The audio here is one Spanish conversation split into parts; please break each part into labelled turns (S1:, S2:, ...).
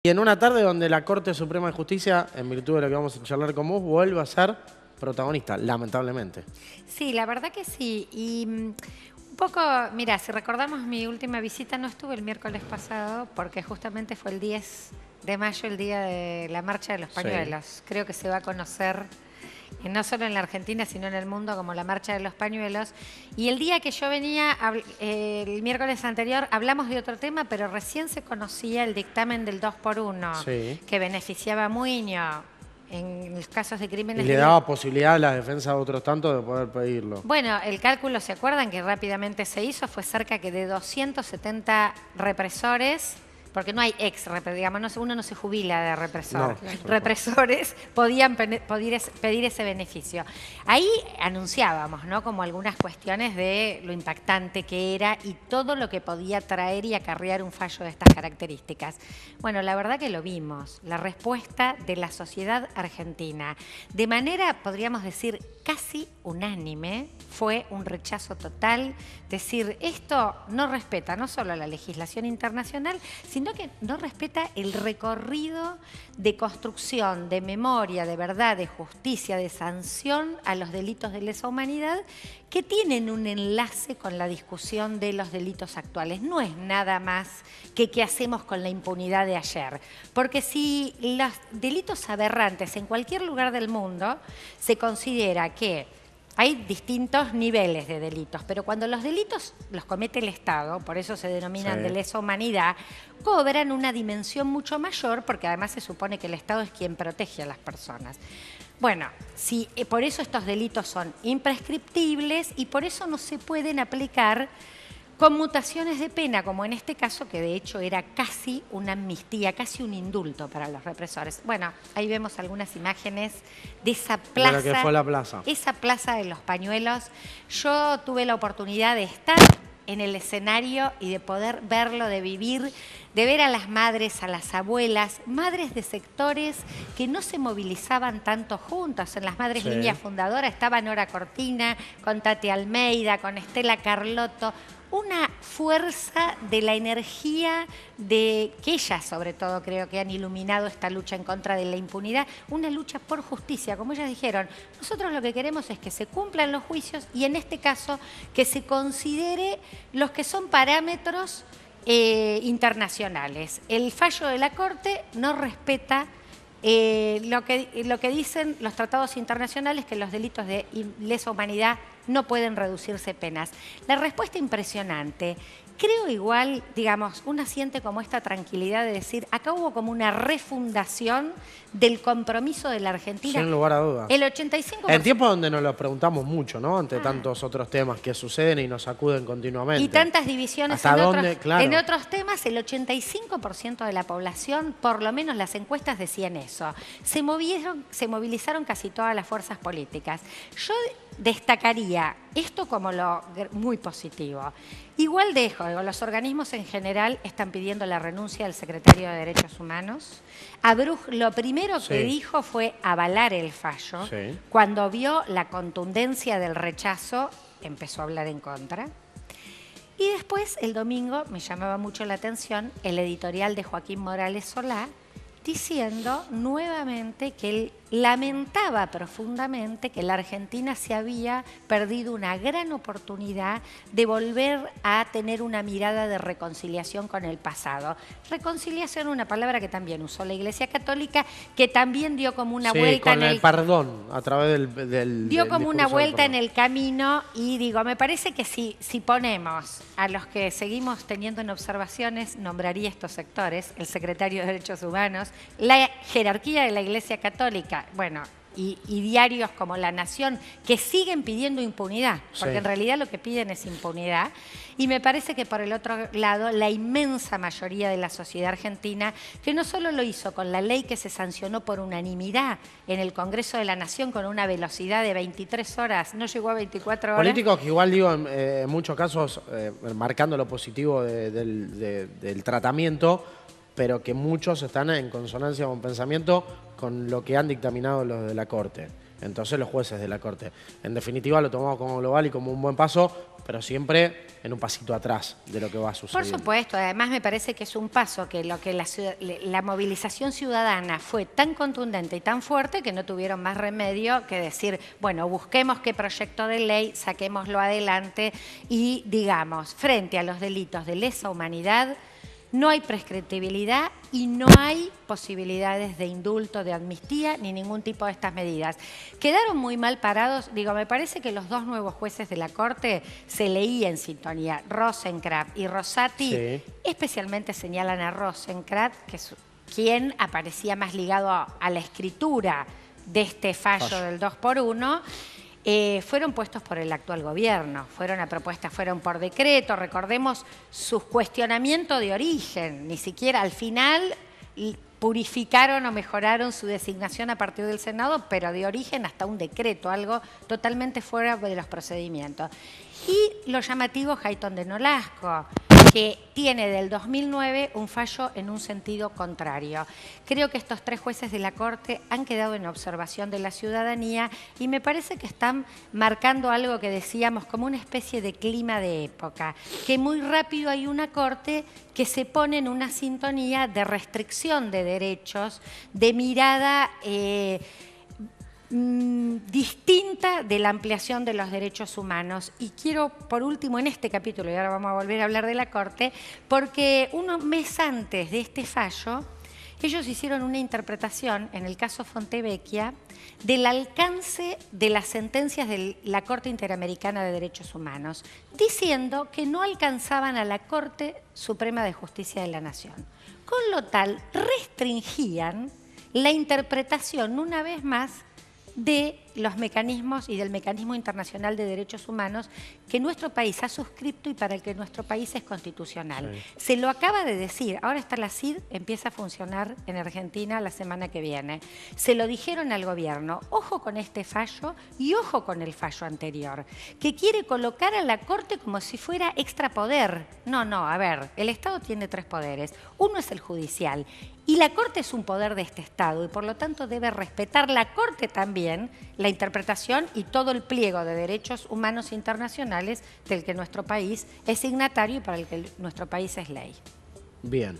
S1: Y en una tarde donde la Corte Suprema de Justicia, en virtud de lo que vamos a charlar con vos, vuelve a ser protagonista, lamentablemente.
S2: Sí, la verdad que sí. Y un poco, mira, si recordamos mi última visita, no estuve el miércoles pasado porque justamente fue el 10 de mayo, el día de la Marcha de los Pañuelos. Sí. Creo que se va a conocer no solo en la Argentina, sino en el mundo como la Marcha de los Pañuelos. Y el día que yo venía, el miércoles anterior, hablamos de otro tema, pero recién se conocía el dictamen del 2x1,
S1: Sí.
S2: que beneficiaba a Muiño en los casos de crímenes.
S1: Y le daba posibilidad a la defensa de otros tantos de poder pedirlo.
S2: Bueno, el cálculo, ¿se acuerdan que rápidamente se hizo? Fue cerca que de 270 represores, porque no hay digamos, uno no se jubila de represor. No, represores podían pedir ese beneficio. Ahí anunciábamos, ¿no?, como algunas cuestiones de lo impactante que era y todo lo que podía traer y acarrear un fallo de estas características. Bueno, la verdad que lo vimos, la respuesta de la sociedad argentina, de manera, podríamos decir, casi unánime, fue un rechazo total. Decir, esto no respeta no solo la legislación internacional, sino que no respeta el recorrido de construcción, de memoria, de verdad, de justicia, de sanción a los delitos de lesa humanidad que tienen un enlace con la discusión de los delitos actuales. No es nada más que qué hacemos con la impunidad de ayer. Porque si los delitos aberrantes en cualquier lugar del mundo se considera que hay distintos niveles de delitos, pero cuando los delitos los comete el Estado, por eso se denominan de lesa humanidad, cobran una dimensión mucho mayor, porque además se supone que el Estado es quien protege a las personas. Bueno, sí, por eso estos delitos son imprescriptibles y por eso no se pueden aplicar conmutaciones de pena, como en este caso, que de hecho era casi una amnistía, casi un indulto para los represores. Bueno, ahí vemos algunas imágenes de esa plaza.
S1: De lo que fue la plaza.
S2: Esa plaza de los Pañuelos. Yo tuve la oportunidad de estar en el escenario y de poder verlo, de vivir, de ver a las madres, a las abuelas, madres de sectores que no se movilizaban tanto juntas. En las madres líneas fundadoras estaba Nora Cortina, con Tati Almeida, con Estela Carlotto. Una fuerza de la energía de que ellas, sobre todo, creo que han iluminado esta lucha en contra de la impunidad, una lucha por justicia. Como ellas dijeron, nosotros lo que queremos es que se cumplan los juicios y en este caso que se considere los que son parámetros internacionales. El fallo de la Corte no respeta lo que dicen los tratados internacionales, que los delitos de lesa humanidad no pueden reducirse penas. La respuesta impresionante. Creo igual, digamos, uno siente como esta tranquilidad de decir, acá hubo como una refundación del compromiso de la Argentina.
S1: Sin lugar a dudas.
S2: El 85%.
S1: En tiempos donde nos lo preguntamos mucho, ¿no? Ante tantos otros temas que suceden y nos sacuden continuamente.
S2: Y tantas divisiones en otros temas, el 85% de la población, por lo menos las encuestas decían eso. Se movilizaron casi todas las fuerzas políticas. Yo destacaría esto como lo muy positivo. Igual los organismos en general están pidiendo la renuncia del secretario de Derechos Humanos. Abruj lo primero que dijo fue avalar el fallo. Cuando vio la contundencia del rechazo, empezó a hablar en contra. Y después, el domingo, me llamaba mucho la atención el editorial de Joaquín Morales Solá, diciendo nuevamente que él lamentaba profundamente que la Argentina se había perdido una gran oportunidad de volver a tener una mirada de reconciliación con el pasado. Reconciliación, una palabra que también usó la Iglesia Católica, que también dio como una vuelta
S1: con el perdón a través del
S2: dio como una vuelta en el camino. Y digo, me parece que si ponemos a los que seguimos teniendo en observaciones, nombraría estos sectores, el secretario de Derechos Humanos, la jerarquía de la Iglesia Católica, bueno, y diarios como La Nación, que siguen pidiendo impunidad, porque en realidad lo que piden es impunidad. Y me parece que por el otro lado, la inmensa mayoría de la sociedad argentina, que no solo lo hizo con la ley que se sancionó por unanimidad en el Congreso de la Nación con una velocidad de 23 horas, no llegó a 24 horas.
S1: Políticos que igual, digo, en muchos casos, marcando lo positivo del tratamiento, pero que muchos están en consonancia con pensamiento con lo que han dictaminado los de la Corte. entonces los jueces de la Corte. En definitiva, lo tomamos como global y como un buen paso, pero siempre en un pasito atrás de lo que va a suceder.
S2: Por supuesto, además me parece que es un paso que la movilización ciudadana fue tan contundente y tan fuerte que no tuvieron más remedio que decir, bueno, busquemos qué proyecto de ley, saquémoslo adelante y digamos, frente a los delitos de lesa humanidad, no hay prescriptibilidad y no hay posibilidades de indulto, de amnistía, ni ningún tipo de estas medidas. Quedaron muy mal parados. Digo, me parece que los dos nuevos jueces de la Corte se leía en sintonía. Rosenkrantz y Rosati, sí. Especialmente señalan a Rosenkrantz, que es quien aparecía más ligado a la escritura de este fallo del 2x1. Fueron puestos por el actual gobierno, fueron a propuesta, fueron por decreto, recordemos sus cuestionamientos de origen, ni siquiera al final purificaron o mejoraron su designación a partir del Senado, pero de origen hasta un decreto, algo totalmente fuera de los procedimientos. Y lo llamativo, Hayton de Nolasco, que tiene del 2009 un fallo en un sentido contrario. Creo que estos tres jueces de la Corte han quedado en observación de la ciudadanía y me parece que están marcando algo que decíamos como una especie de clima de época, que muy rápido hay una Corte que se pone en una sintonía de restricción de derechos, de mirada distinta de la ampliación de los derechos humanos. Y quiero, por último, en este capítulo, y ahora vamos a volver a hablar de la Corte, porque un mes antes de este fallo, ellos hicieron una interpretación, en el caso Fontevecchia, del alcance de las sentencias de la Corte Interamericana de Derechos Humanos, diciendo que no alcanzaban a la Corte Suprema de Justicia de la Nación. Con lo tal, restringían la interpretación, una vez más, de los mecanismos y del mecanismo internacional de derechos humanos que nuestro país ha suscrito y para el que nuestro país es constitucional. Sí. Se lo acaba de decir, ahora está la CID, empieza a funcionar en Argentina la semana que viene. Se lo dijeron al gobierno, ojo con este fallo y ojo con el fallo anterior, que quiere colocar a la Corte como si fuera extrapoder. No, a ver, el Estado tiene tres poderes, uno es el judicial y la Corte es un poder de este Estado y por lo tanto debe respetar la Corte también la interpretación y todo el pliego de derechos humanos internacionales del que nuestro país es signatario y para el que nuestro país es ley.
S1: Bien.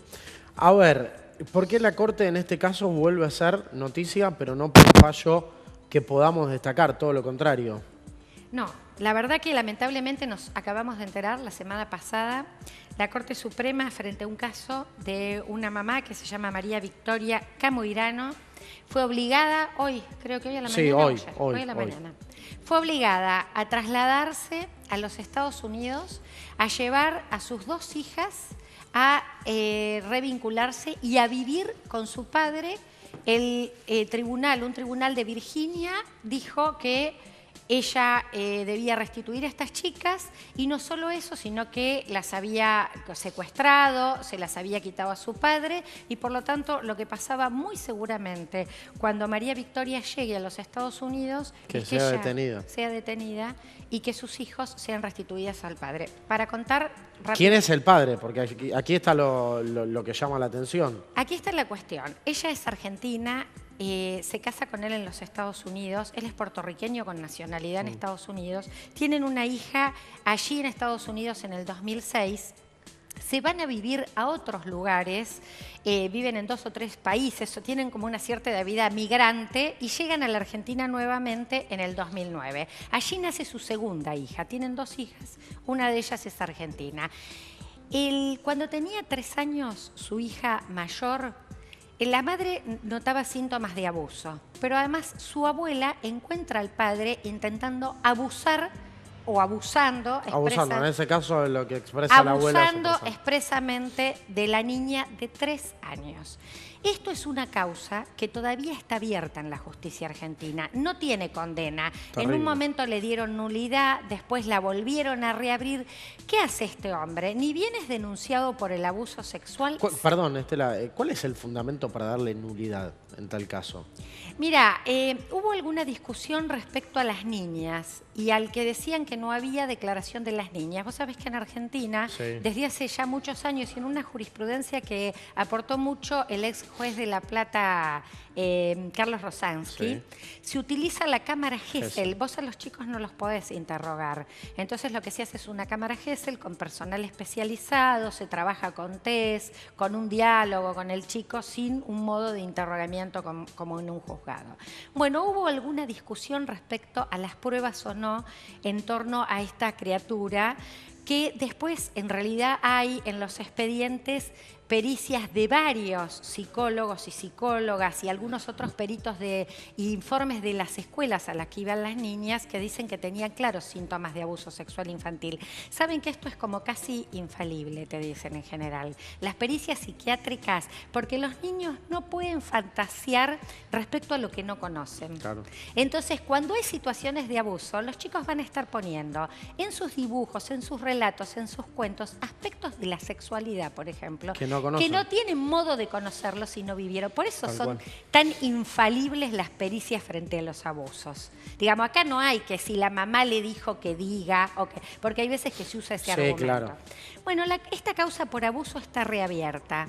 S1: A ver, ¿por qué la Corte en este caso vuelve a ser noticia, pero no por un fallo que podamos destacar? Todo lo contrario.
S2: No, la verdad que lamentablemente nos acabamos de enterar la semana pasada, la Corte Suprema frente a un caso de una mamá que se llama María Victoria Camuirano, fue obligada, hoy, creo que hoy a la mañana.
S1: Sí, hoy
S2: a la mañana. Fue obligada a trasladarse a los Estados Unidos, a llevar a sus dos hijas a revincularse y a vivir con su padre. Un tribunal de Virginia dijo que ella debía restituir a estas chicas y no solo eso, sino que las había secuestrado, se las había quitado a su padre y por lo tanto lo que pasaba muy seguramente cuando María Victoria llegue a los Estados Unidos es que ella sea detenida y que sus hijos sean restituidos al padre. Para contar rápido.
S1: ¿Quién es el padre? Porque aquí está lo que llama la atención.
S2: Aquí está la cuestión. Ella es argentina. Se casa con él en los Estados Unidos, él es puertorriqueño con nacionalidad en Estados Unidos, tienen una hija allí en Estados Unidos en el 2006, se van a vivir a otros lugares, viven en 2 o 3 países, tienen como una cierta vida migrante y llegan a la Argentina nuevamente en el 2009. Allí nace su segunda hija, tienen 2 hijas, una de ellas es argentina. Cuando tenía 3 años, su hija mayor, la madre notaba síntomas de abuso, pero además su abuela encuentra al padre intentando abusar o abusando.
S1: Abusando, en ese caso lo que expresa la abuela.
S2: Abusando expresamente de la niña de 3 años. Esto es una causa que todavía está abierta en la justicia argentina, no tiene condena.
S1: Terrible.
S2: En un momento le dieron nulidad, después la volvieron a reabrir. ¿Qué hace este hombre? Ni bien es denunciado por el abuso sexual.
S1: Perdón, Estela, ¿cuál es el fundamento para darle nulidad en tal caso?
S2: Mira, hubo alguna discusión respecto a las niñas y al que decían que no había declaración de las niñas. Vos sabés que en Argentina, desde hace ya muchos años, y en una jurisprudencia que aportó mucho el ex juez de La Plata, Carlos Rosansky, se utiliza la cámara Gesell. Vos a los chicos no los podés interrogar. Entonces lo que se hace es una cámara Gesell con personal especializado, se trabaja con test, con un diálogo con el chico, sin un modo de interrogamiento como en un juzgado. Bueno, hubo alguna discusión respecto a las pruebas o no en torno a esta criatura, que después en realidad hay en los expedientes pericias de varios psicólogos y psicólogas y algunos otros peritos y informes de las escuelas a las que iban las niñas que dicen que tenían claros síntomas de abuso sexual infantil. Saben que esto es como casi infalible, te dicen en general. Las pericias psiquiátricas, porque los niños no pueden fantasear respecto a lo que no conocen. Claro. Entonces, cuando hay situaciones de abuso, los chicos van a estar poniendo en sus dibujos, en sus relatos, en sus cuentos, aspectos de la sexualidad, por ejemplo, que no tienen modo de conocerlo si no vivieron. Por eso son tan infalibles las pericias frente a los abusos. Digamos, acá no hay que si la mamá le dijo que diga, porque hay veces que se usa ese argumento. Claro. Bueno, esta causa por abuso está reabierta.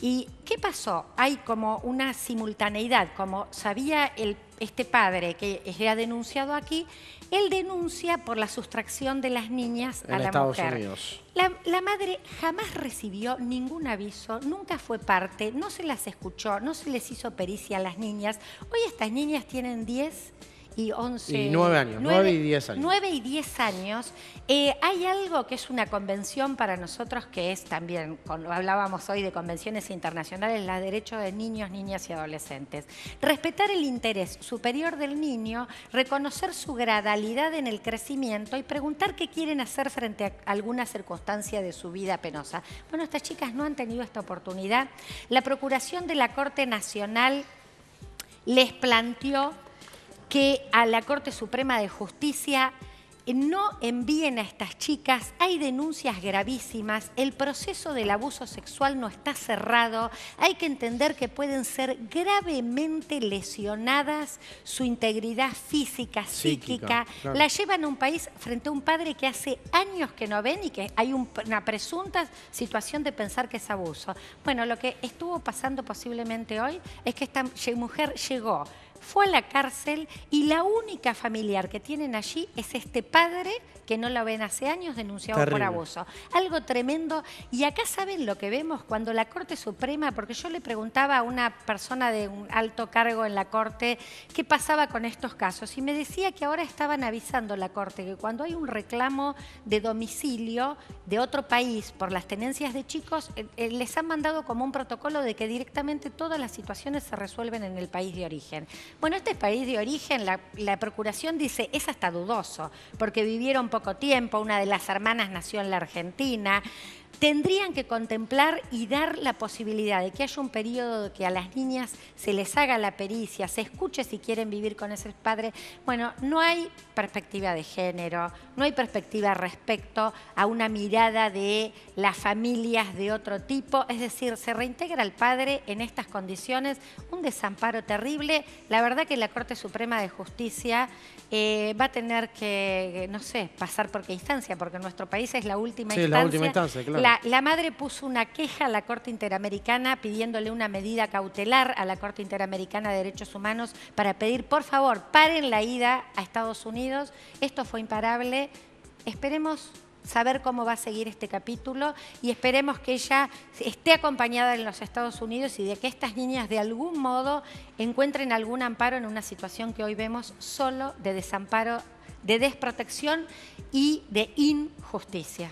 S2: ¿Y qué pasó? Hay como una simultaneidad, como sabía este padre que era denunciado aquí, él denuncia por la sustracción de las niñas a la
S1: Estados
S2: mujer.
S1: Unidos.
S2: La madre jamás recibió ningún aviso, nunca fue parte, no se las escuchó, no se les hizo pericia a las niñas. Hoy estas niñas tienen 10 y 11...
S1: Y 9 años, 9 y 10 años.
S2: 9 y 10 años. Hay algo que es una convención para nosotros que es también, cuando hablábamos hoy de convenciones internacionales, los derechos de niños, niñas y adolescentes. Respetar el interés superior del niño, reconocer su gradualidad en el crecimiento y preguntar qué quieren hacer frente a alguna circunstancia de su vida penosa. Bueno, estas chicas no han tenido esta oportunidad. La Procuración de la Corte Nacional les planteó que a la Corte Suprema de Justicia no envíen a estas chicas, hay denuncias gravísimas, el proceso del abuso sexual no está cerrado, hay que entender que pueden ser gravemente lesionadas su integridad física, psíquica, claro. La llevan a un país frente a un padre que hace años que no ven y que hay una presunta situación de pensar que es abuso. Bueno, lo que estuvo pasando posiblemente hoy es que esta mujer llegó, fue a la cárcel y la única familiar que tienen allí es este padre que no lo ven hace años denunciado por abuso. Algo tremendo. Y acá saben lo que vemos cuando la Corte Suprema, porque yo le preguntaba a una persona de un alto cargo en la Corte qué pasaba con estos casos y me decía que ahora estaban avisando la Corte que cuando hay un reclamo de domicilio de otro país por las tenencias de chicos, les han mandado como un protocolo de que directamente todas las situaciones se resuelven en el país de origen. Bueno, este país de origen, la Procuración dice, es hasta dudoso, porque vivieron poco tiempo, una de las hermanas nació en la Argentina. Tendrían que contemplar y dar la posibilidad de que haya un periodo de que a las niñas se les haga la pericia, se escuche si quieren vivir con ese padre. Bueno, no hay perspectiva de género, no hay perspectiva respecto a una mirada de las familias de otro tipo. Es decir, se reintegra al padre en estas condiciones, un desamparo terrible. La verdad que la Corte Suprema de Justicia va a tener que, no sé, pasar por qué instancia, porque en nuestro país es la última instancia.
S1: Sí, la última instancia, claro.
S2: La madre puso una queja a la Corte Interamericana pidiéndole una medida cautelar a la Corte Interamericana de Derechos Humanos para pedir, por favor, paren la ida a Estados Unidos. Esto fue imparable. Esperemos saber cómo va a seguir este capítulo y esperemos que ella esté acompañada en los Estados Unidos y de que estas niñas de algún modo encuentren algún amparo en una situación que hoy vemos solo de desamparo, de desprotección y de injusticia.